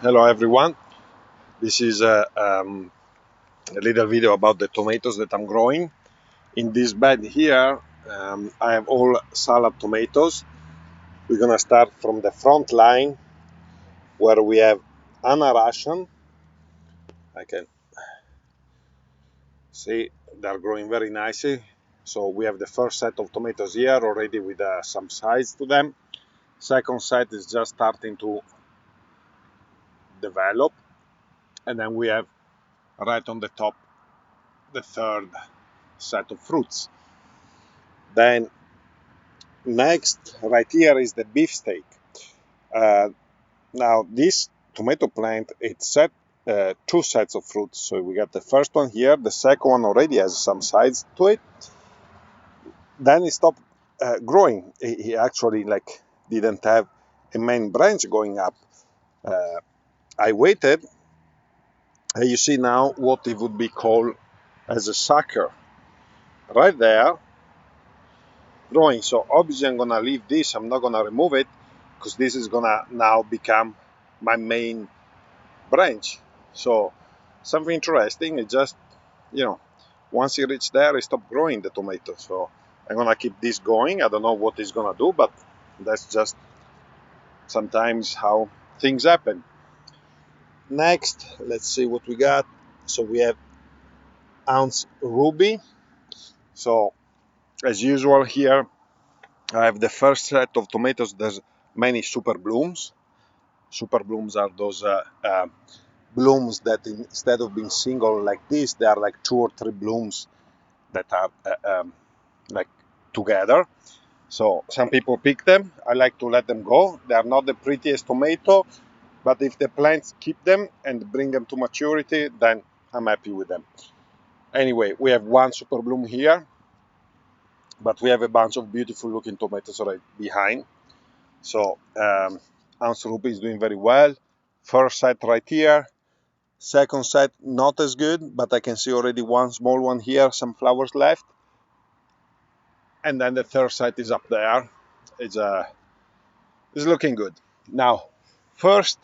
Hello everyone. This is a little video about the tomatoes that I'm growing. In this bed here, I have all salad tomatoes. We're gonna start from the front line where we have Anna Russian. I can see they're growing very nicely. So we have the first set of tomatoes here already with some size to them. Second set is just starting to develop, and then we have right on the top the third set of fruits. Then next, right here is the beefsteak. Uh, Now, this tomato plant, it set two sets of fruits. So we got the first one here. The second one already has some sides to it. Then it stopped growing. He actually didn't have a main branch going up. Uh, I waited. And you see now what it would be called as a sucker right there growing. So obviously I'm gonna leave this. I'm not gonna remove it because this is gonna now become my main branch. So something interesting. It just, once you reach there, it stop growing the tomato. So I'm gonna keep this going. I don't know what it's gonna do, but that's just sometimes how things happen. Next, let's see what we got. So we have ounce ruby. So as usual here, I have the first set of tomatoes. There's many super blooms. Super blooms are those blooms that instead of being single like this, they are like 2 or 3 blooms that are like together. So some people pick them. I like to let them go. They are not the prettiest tomato, but if the plants keep them and bring them to maturity, then I'm happy with them. Anyway, we have one super bloom here, but we have a bunch of beautiful looking tomatoes right behind. So Ounce Ruby is doing very well. First set right here. Second set not as good, but I can see already one small one here, some flowers left. And then the third set is up there. It's looking good. Now, first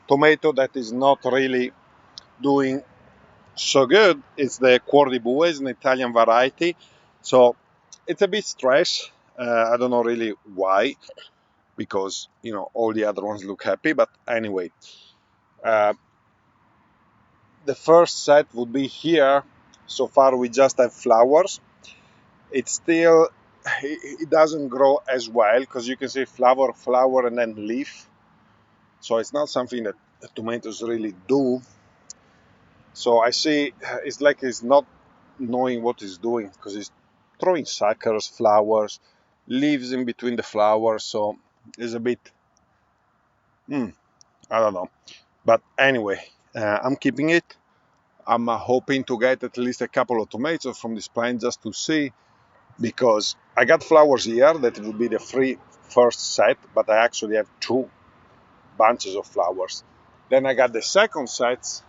tomato that is not really doing so good is the Cuor di Bue. It's an Italian variety. So it's a bit stressed. I don't know really why, because all the other ones look happy. But anyway, uh, the first set would be here. So far we just have flowers. It doesn't grow as well because you can see flower, and then leaf. So it's not something that tomatoes really do. So I see it's like it's not knowing what it's doing because it's throwing suckers, flowers, leaves in between the flowers. So it's a bit, I don't know. But anyway, I'm keeping it. I'm hoping to get at least a couple of tomatoes from this plant just to see, because I got flowers here that would be the first set, but I actually have 2 bunches of flowers. Then I got the second set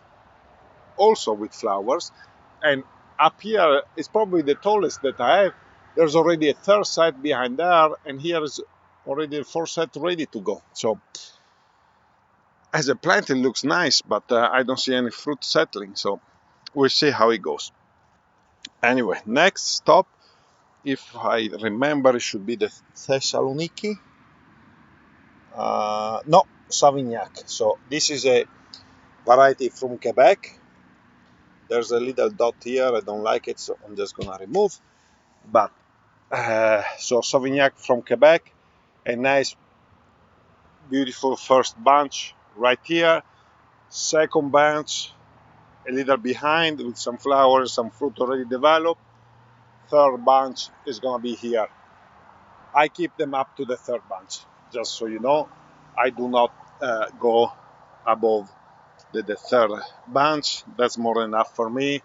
also with flowers, and up here is probably the tallest that I have. There's already a third set behind there, and here is already a fourth set ready to go. So as a plant it looks nice, but I don't see any fruit settling, so we'll see how it goes. Anyway, next stop, if I remember, it should be the Thessaloniki. No, Savignac. So this is a variety from Quebec. There's a little dot here. I don't like it, so I'm just gonna remove. But so Sauvignac from Quebec, a nice, beautiful first bunch right here. Second bunch a little behind with some flowers, some fruit already developed. Third bunch is gonna be here. I keep them up to the third bunch, just so you know. I do not go above the third bunch. That's more than enough for me.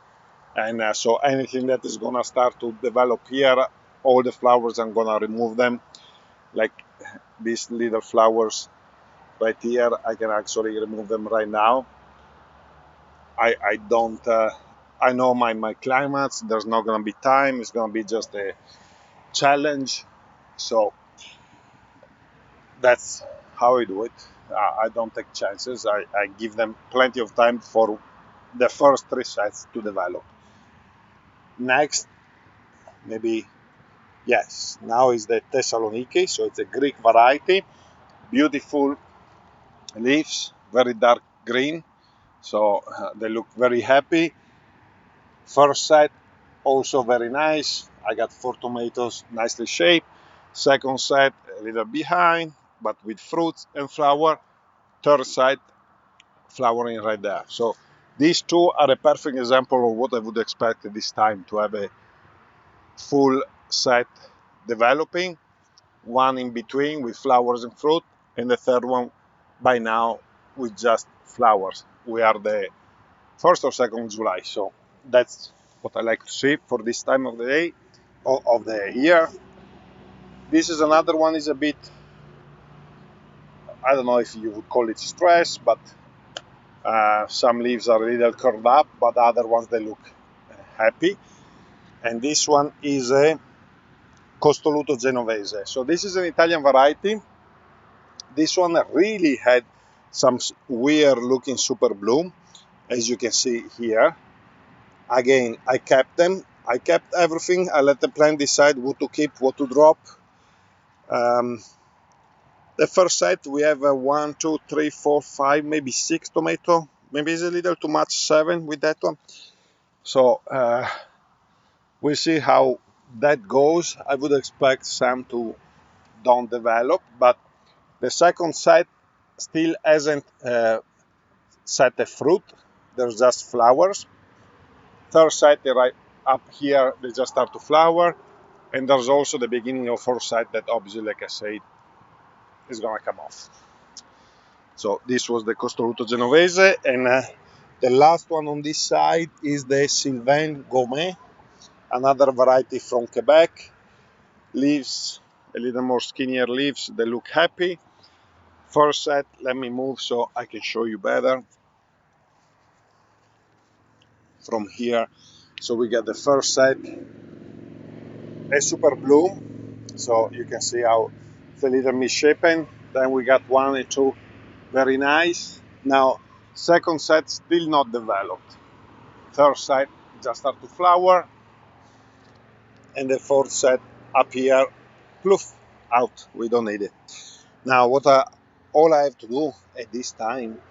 And so anything that is gonna start to develop here, all the flowers, I'm gonna remove them. Like these little flowers right here, I can actually remove them right now. I don't, I know my climates, there's not gonna be time, it's gonna be just a challenge. So that's how I do it. I don't take chances. I give them plenty of time for the first 3 sets to develop. Next, maybe, yes, now is the Thessaloniki, so it's a Greek variety. Beautiful leaves, very dark green, so they look very happy. First set, also very nice. I got 4 tomatoes, nicely shaped. Second set, a little behind, but with fruits and flower. Third set, flowering right there. So these two are a perfect example of what I would expect at this time, to have a full set developing, one in between with flowers and fruit, and the third one by now with just flowers. We are the 1st or 2nd July, so that's what I like to see for this time of the day, of the year. This is another one, is a bit, I don't know if you would call it stress, but some leaves are a little curled up, but other ones they look happy. And this one is a Costoluto Genovese. So this is an Italian variety. This one really had some weird looking super bloom, as you can see here. Again, I kept them. I kept everything. I let the plant decide what to keep, what to drop. The first set we have 1, 2, 3, 4, 5, maybe 6 tomato. Maybe it's a little too much, 7 with that one. So we'll see how that goes. I would expect some to don't develop, but the second set still hasn't set a fruit. There's just flowers. Third set, right up here, they just start to flower. And there's also the beginning of fourth set that obviously, like I said, is gonna come off. So this was the Costoluto Genovese, and the last one on this side is the Sylvain Gourmet, another variety from Quebec. Leaves, a little more skinnier leaves, they look happy. First set, let me move so I can show you better from here. So we got the first set, a super bloom, so you can see how it's a little misshapen. Then we got 1 and 2, very nice. Now, second set still not developed. Third set just start to flower, and the fourth set up here, ploof, out. We don't need it. Now, all I have to do at this time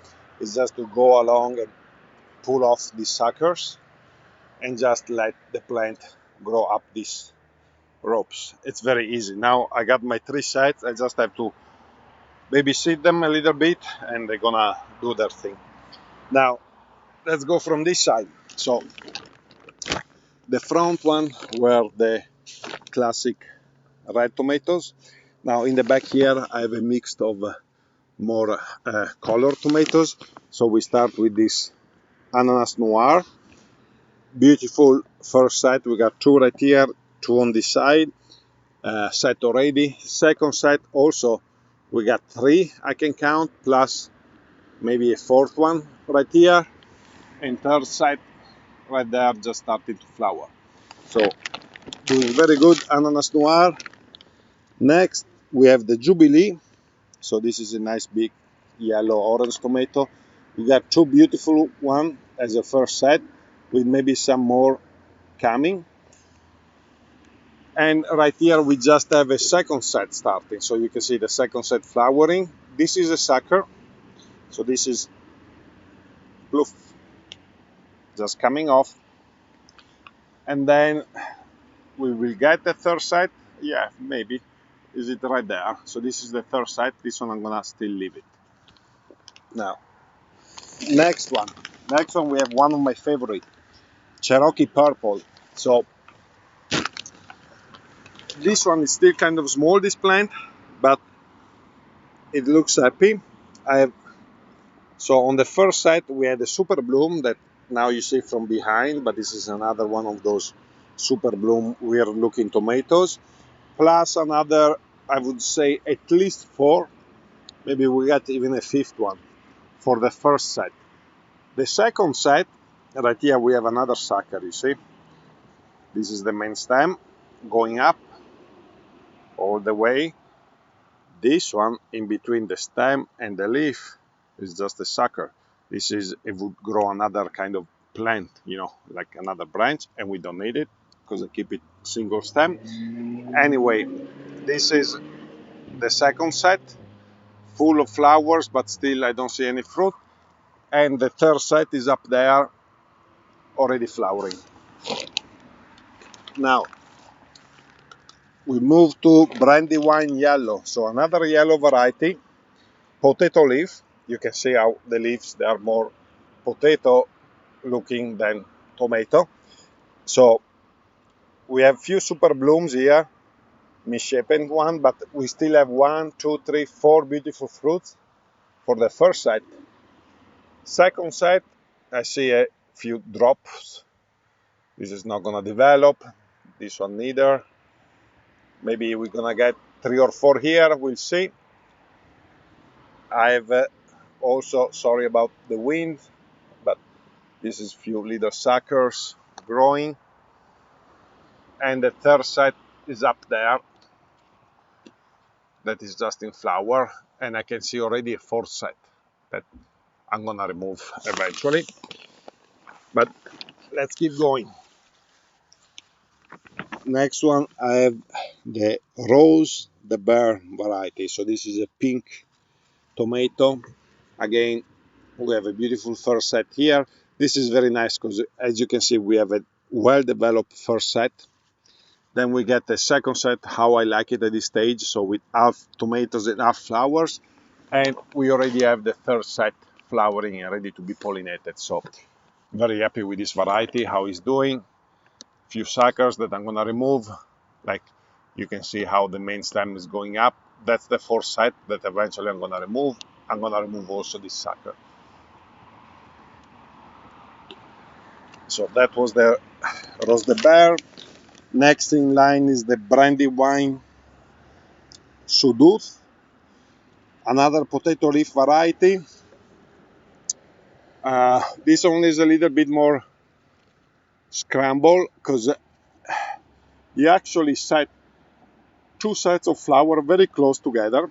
is just to go along and pull off these suckers and just let the plant grow up these ropes. It's very easy. Now I got my 3 sets. I just have to babysit them a little bit, and they're gonna do their thing. Now let's go from this side. So the front one were the classic red tomatoes. Now in the back here I have a mix of more colored tomatoes. So we start with this ananas noir. Beautiful first set. We got 2 right here, 2 on this side. Set already. Second set also we got 3 I can count, plus maybe a fourth one right here, and third set right there just starting to flower. So doing very good. Ananas noir. Next we have the Jubilee. So this is a nice big yellow orange tomato. We got 2 beautiful one as a first set, with maybe some more coming. And right here we just have a second set starting. So you can see the second set flowering. This is a sucker. So this is ploof, just coming off. And then we will get the third set. Yeah, maybe. Is it right there? So this is the third set. This one I'm gonna still leave it. Now, next one. Next one we have one of my favorite, Cherokee Purple. So this one is still kind of small, this plant, but it looks happy. So on the first set we had a super bloom that now you see from behind, but this is another one of those super bloom weird looking tomatoes, plus another, I would say at least 4, maybe we got even a 5th one for the first set. The second set, right here we have another sucker, you see. This is the main stem going up all the way. this one in between the stem and the leaf is just a sucker. This is, it would grow another kind of plant, you know, like another branch, and we don't need it because I keep it single stem. Anyway, this is the second set, full of flowers, but still I don't see any fruit. And the third set is up there, already flowering. Now, we move to Brandywine Yellow. So another yellow variety, potato leaf. You can see how the leaves, they are more potato looking than tomato. So we have few super blooms here, misshapen one, but we still have 1, 2, 3, 4 beautiful fruits for the first set. Second set, I see a few drops. This is not gonna develop. This one neither. Maybe we're gonna get 3 or 4 here. We'll see. I've also, sorry about the wind, but this is few little suckers growing. And the third set is up there. That is just in flower. And I can see already a fourth set that I'm gonna remove eventually. But let's keep going. Next one, I have the Rose the Bear variety. So this is a pink tomato. Again, we have a beautiful first set here. This is very nice because, as you can see, we have a well-developed first set. Then we get the second set, how I like it at this stage, so with half tomatoes and half flowers. And we already have the third set flowering and ready to be pollinated. So very happy with this variety, how it's doing. Few suckers that I'm gonna remove. Like you can see how the main stem is going up. That's the fourth set that eventually I'm gonna remove. I'm gonna remove also this sucker. So that was the Rose the Bear. Next in line is the Brandywine Sawtooth, another potato leaf variety. This one is a little bit more scramble because you actually set 2 sets of flower very close together.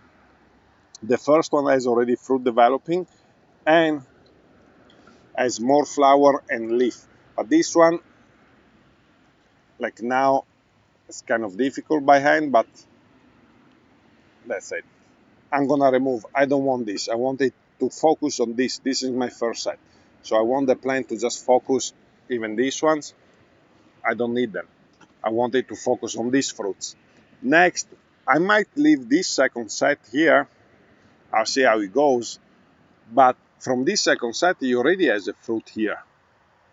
The first one has already fruit developing and has more flower and leaf. But this one, like now, it's kind of difficult by hand, but that's it. I'm gonna remove. I don't want this. I want it to focus on this. This is my first set. So I want the plant to just focus, even these ones. I don't need them. I want it to focus on these fruits. Next, I might leave this second set here. I'll see how it goes. But from this second set, he already has a fruit here,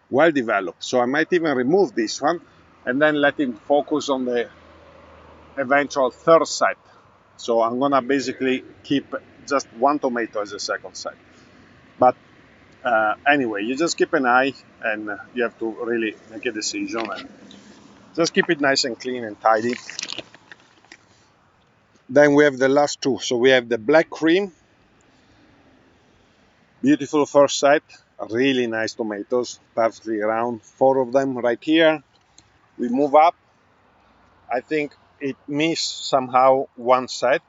well developed. So I might even remove this one and then let him focus on the eventual third set. So I'm gonna basically keep just 1 tomato as a second set. But anyway, you just keep an eye and you have to really make a decision and just keep it nice and clean and tidy. Then we have the last 2. So we have the black cream, beautiful first set, really nice tomatoes, perfectly round, 4 of them right here. We move up. I think it missed somehow 1 set.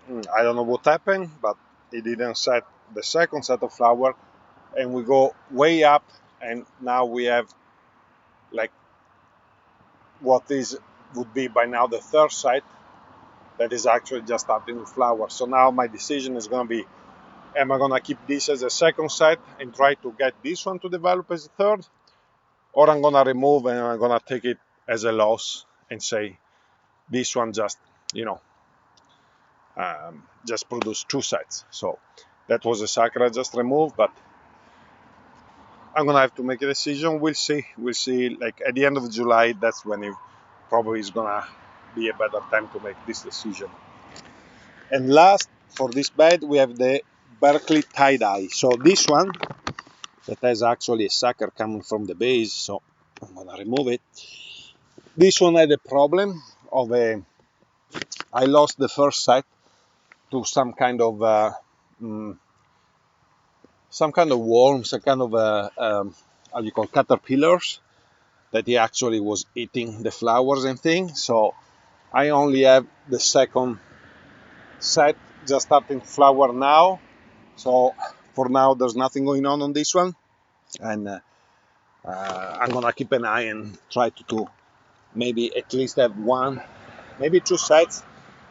I don't know what happened, but it didn't set the second set of flower. And we go way up, and now we have like what would be by now the third set that is actually just starting to flower. So now my decision is going to be, am I going to keep this as a second set and try to get this one to develop as a third, or I'm going to remove and I'm going to take it as a loss and say this one just, you know, just produce 2 sets. So that was a sucker I just removed, but I'm gonna have to make a decision. We'll see. Like at the end of July, that's when it probably is gonna be a better time to make this decision. And last, for this bed, we have the Berkeley tie-dye. So this one that has actually a sucker coming from the base, so I'm gonna remove it. This one had a problem of I lost the first set to some kind of worm, some kind of how you call caterpillars, that he actually was eating the flowers and things. So I only have the second set just starting to flower now. So for now, there's nothing going on this one, and I'm gonna keep an eye and try to maybe at least have one, maybe two sets,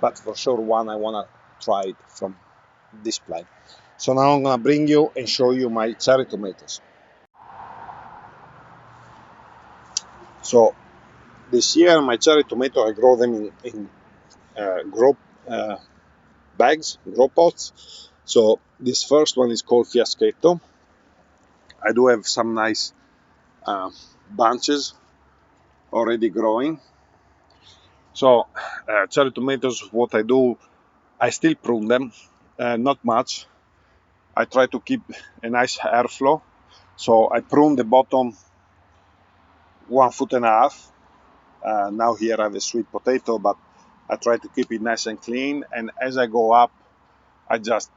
but for sure one I wanna try it from this plant. So now I'm gonna bring you and show you my cherry tomatoes. So this year my cherry tomato, I grow them in grow bags, grow pots. So this first one is called Fiaschetto. I do have some nice uh, bunches already growing. So cherry tomatoes, what I do, I still prune them, not much. I try to keep a nice airflow. So I prune the bottom 1.5 feet. Now here I have a sweet potato, but I try to keep it nice and clean. And as I go up, I just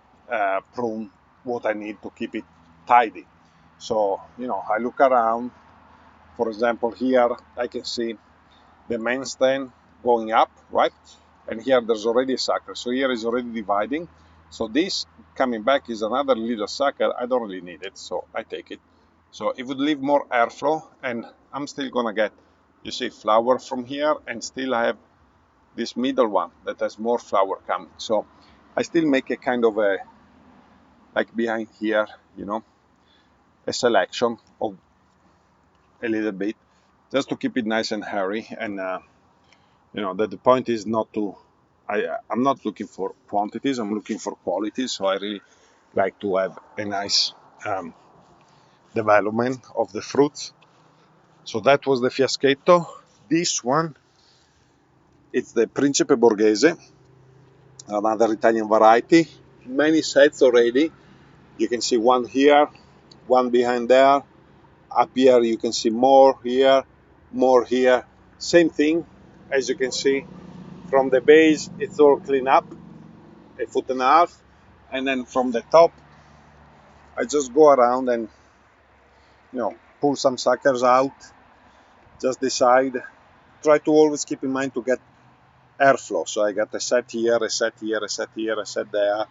prune what I need to keep it tidy. So, I look around. For example, here I can see the main stem going up, right? And here there's already a sucker. So here is already dividing. So this coming back is another little sucker. I don't really need it, so I take it. So it would leave more airflow, and I'm still gonna get, you see, flower from here, and still I have this middle one that has more flower coming. So I still make a kind of a, like behind here, a selection of a little bit, just to keep it nice and hairy. And that the point is not to, I'm not looking for quantities, I'm looking for quality. So I really like to have a nice development of the fruits. So that was the Fiaschetto. This one, it's the Principe Borghese, another Italian variety. Many sets already. You can see one here, one behind there. Up here you can see more here, more here. Same thing, as you can see from the base, it's all clean up, 1.5 feet, and then from the top, I just go around and pull some suckers out. Just decide. Try to always keep in mind to get airflow. So I got a set here, a set here, a set here, a set there.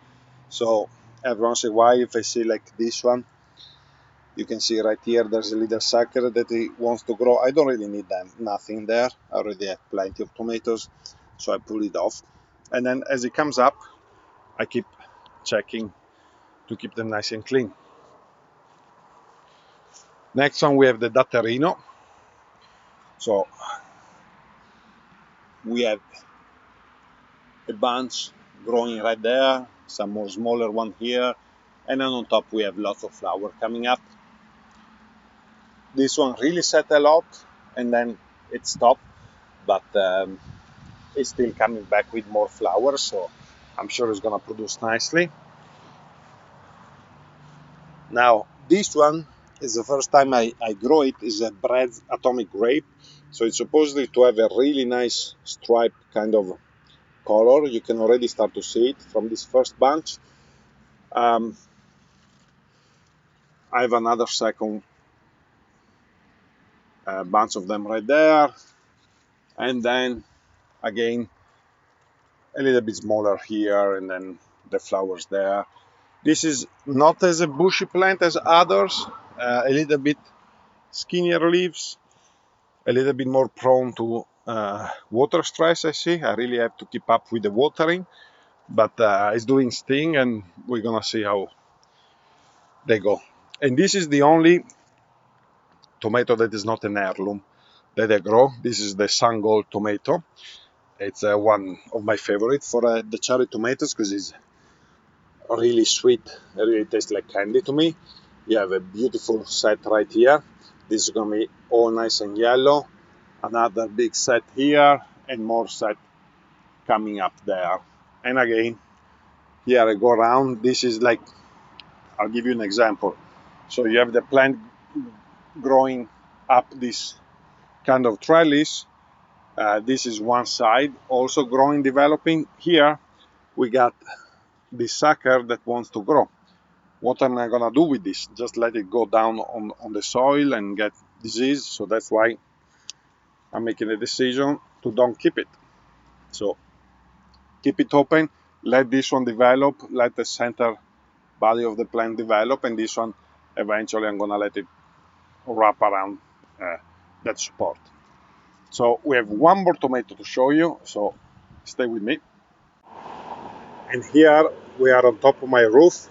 So every once in a while, if I see like this one, you can see right here there's a little sucker that he wants to grow. I don't really need nothing there. I already have plenty of tomatoes, so I pull it off. And then as it comes up, I keep checking to keep them nice and clean. Next one, we have the Datterino. So we have a bunch growing right there, some more smaller one here, and then on top we have lots of flower coming up. This one really set a lot, and then it stopped, but it's still coming back with more flowers, so I'm sure it's gonna produce nicely. Now this one is the first time I grow it. Is a Bread Atomic Grape, so it's supposedly to have a really nice striped kind of color. You can already start to see it from this first bunch. I have another second bunch of them right there, and then again a little bit smaller here, and then the flowers there. This is not as a bushy plant as others, a little bit skinnier leaves, a little bit more prone to water stress. I see I really have to keep up with the watering, but it's doing sting, and we're gonna see how they go. And this is the only tomato that is not an heirloom that I grow. This is the Sun Gold tomato. It's one of my favorite for the cherry tomatoes because it's really sweet. It really tastes like candy to me. You have a beautiful set right here. This is gonna be all nice and yellow. Another big set here, and more set coming up there. And again, here I go around. This is like, I'll give you an example. So you have the plant growing up this kind of trellis. This is one side, also growing, developing. Here we got this sucker that wants to grow. What am I gonna do with this? Just let it go down on the soil and get disease. So that's why I'm making a decision to don't keep it. So keep it open, let this one develop, let the center body of the plant develop, and this one eventually I'm gonna let it wrap around that support. So we have one more tomato to show you, so stay with me. And here we are on top of my roof,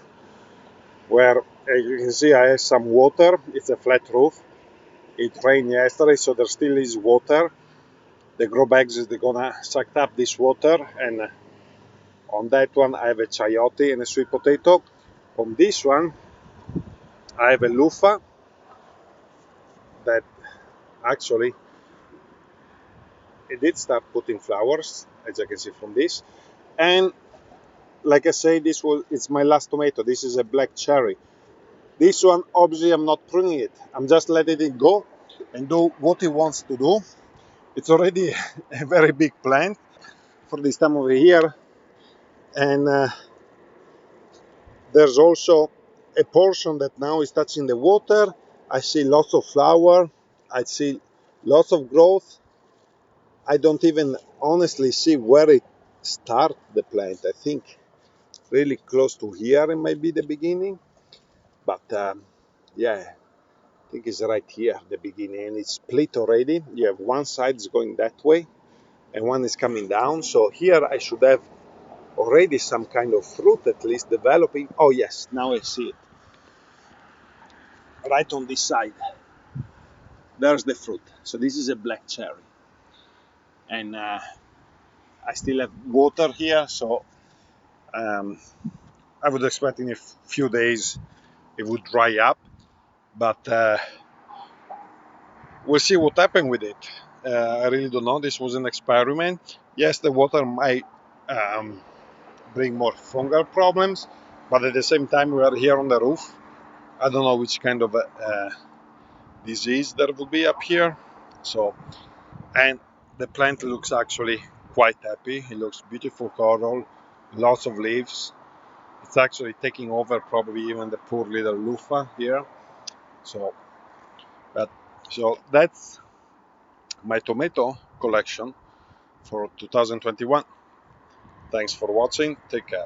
where you can see I have some water. It's a flat roof. It rained yesterday, so there still is water. The grow bags is gonna suck up this water, and on that one I have a chayote and a sweet potato. On this one I have a loofah that actually it did start putting flowers, as you can see from this. And like I say, it's my last tomato. This is a black cherry. This one, obviously, I'm not pruning it. I'm just letting it go and do what it wants to do. It's already a very big plant for this time of the year. And there's also a portion that now is touching the water. I see lots of flower. I see lots of growth. I don't even honestly see where it starts, the plant. I think really close to here it might be the beginning. But yeah, I think it's right here, the beginning, and it's split already. You have one side is going that way and one is coming down. So here I should have already some kind of fruit at least developing. Oh yes, now I see it. Right on this side, there's the fruit. So this is a black cherry. And I still have water here, so I would expect in a few days it would dry up. But we'll see what happens with it. I really don't know. This was an experiment. Yes, the water might bring more fungal problems, but at the same time, we are here on the roof. I don't know which kind of disease there will be up here. So, and the plant looks actually quite happy. It looks beautiful coral, lots of leaves. It's actually taking over probably even the poor little loofah here. So, but so that's my tomato collection for 2021. Thanks for watching. Take care.